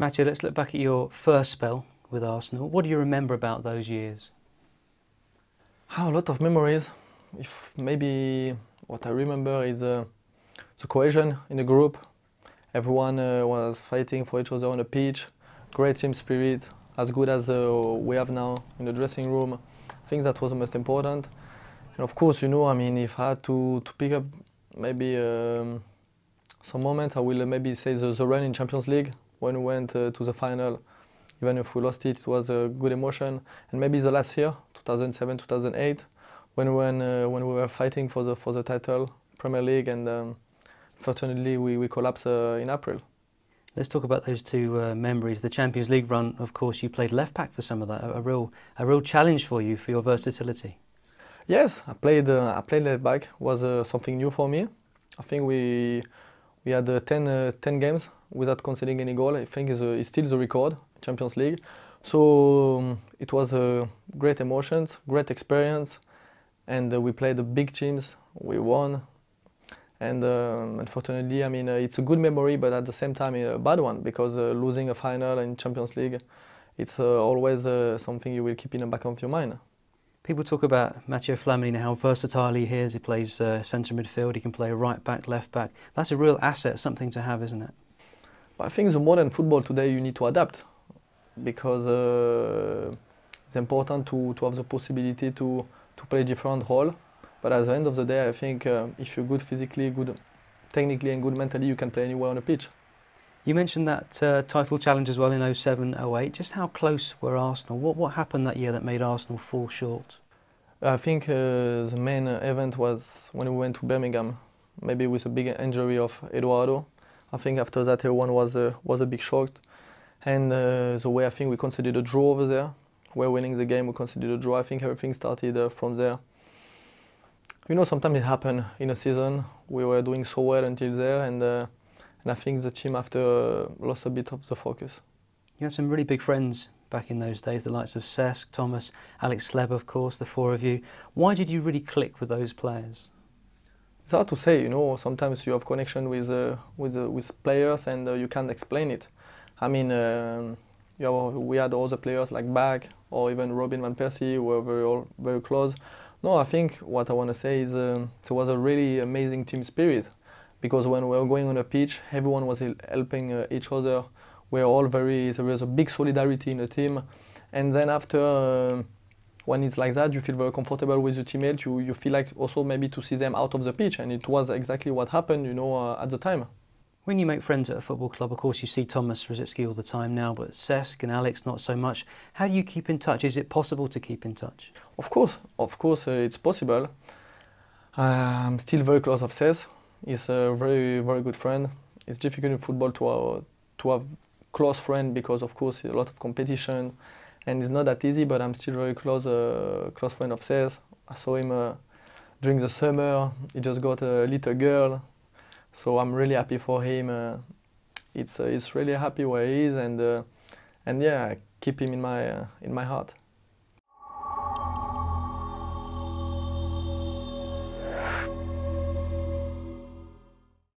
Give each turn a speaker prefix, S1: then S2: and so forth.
S1: Mathiew, let's look back at your first spell with Arsenal. What do you remember about those years?
S2: A lot of memories. If maybe what I remember is the cohesion in the group. Everyone was fighting for each other on the pitch. Great team spirit, as good as we have now in the dressing room. I think that was the most important. And of course, I mean, if I had to pick up maybe some moments, I will maybe say the run in Champions League when we went to the final. Even if we lost it, it was a good emotion. And maybe the last year, 2007-2008, when we were fighting for the title, Premier League, and fortunately we collapsed in April.
S1: Let's talk about those two memories. The Champions League run, of course, you played left back for some of that. A real challenge for you for your versatility.
S2: Yes, I played left back. Was something new for me. I think we had 10 games without conceding any goal. I think it's still the record, Champions League. So it was great emotions, great experience, and we played the big teams. We won, and unfortunately, I mean, it's a good memory, but at the same time, a bad one, because losing a final in Champions League, it's always something you will keep in the back of your mind.
S1: People talk about Mathiew Flamini, how versatile he is. He plays centre midfield, he can play right back, left back. That's a real asset, something to have, isn't it?
S2: But I think the modern football today, you need to adapt, because it's important to have the possibility to play different role. But at the end of the day, I think if you're good physically, good technically and good mentally, you can play anywhere on the pitch.
S1: You mentioned that title challenge as well in 07-08. Just how close were Arsenal? What happened that year that made Arsenal fall short?
S2: I think the main event was when we went to Birmingham, maybe with a big injury of Eduardo. I think after that everyone was a bit shocked. And the way I think we considered a draw over there, we're winning the game, we considered a draw. I think everything started from there. Sometimes it happened in a season. We were doing so well until there, and I think the team after lost a bit of the focus.
S1: You had some really big friends back in those days, the likes of Cesc, Thomas, Alex Sleb, of course, the four of you. Why did you really click with those players?
S2: It's hard to say, sometimes you have connection with players and you can't explain it. I mean, we had other players like Bach or even Robin van Persie who were very close. No, I think what I want to say is there was a really amazing team spirit, because when we were going on the pitch, everyone was helping each other. There was a big solidarity in the team. And then after, when it's like that, you feel very comfortable with your teammates. You feel like also maybe to see them out of the pitch. And it was exactly what happened, at the time.
S1: When you make friends at a football club, of course, you see Thomas Rositzky all the time now, but Cesc and Alex not so much. How do you keep in touch? Is it possible to keep in touch?
S2: Of course, it's possible. I'm still very close of Cesc. He's a very, very good friend. It's difficult in football to have close friend, because of course a lot of competition, and it's not that easy. But I'm still very close friend of Cesc. I saw him during the summer. He just got a little girl. So I'm really happy for him. It's really happy where he is, and yeah, I keep him in my heart.